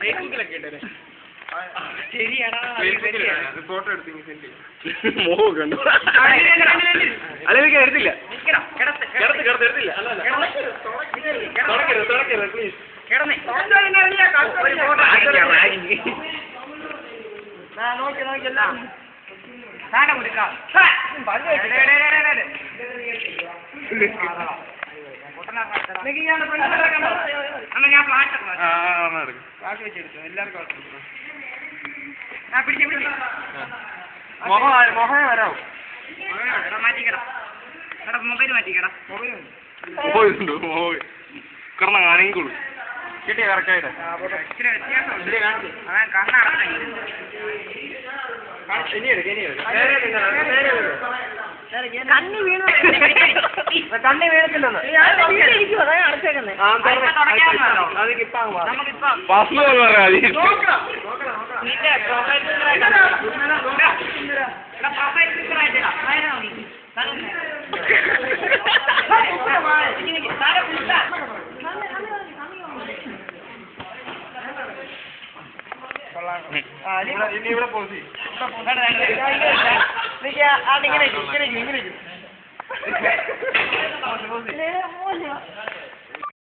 ഫേസ്ബുക്കിലൊക്കെ ഇട്ടേ. ശരിയാടാ. ഫോട്ടോ എടുത്തു മോഹം കണ്ടു. അല്ലെങ്കിൽ എടുത്തില്ല. എടുത്തില്ല. പ്ലീസ്. ഞാൻ ഫ്ലാഷ് വെച്ചെടുത്തു എല്ലാവർക്കും. മോഹൻ വരാവും. മാറ്റിക്കടാ. മൊബൈൽ മാറ്റിക്കടാ. മൊബൈൽ കിടന്ന ആരെങ്കിലും കിട്ടിയ കറക്റ്റായിട്ട് കണ്ണി വീണു. കണ്ണി വീണത്തില്ലെന്ന് അടച്ചേക്കുന്നേ. ഇവിടെ പോസി ഇങ്ങനെ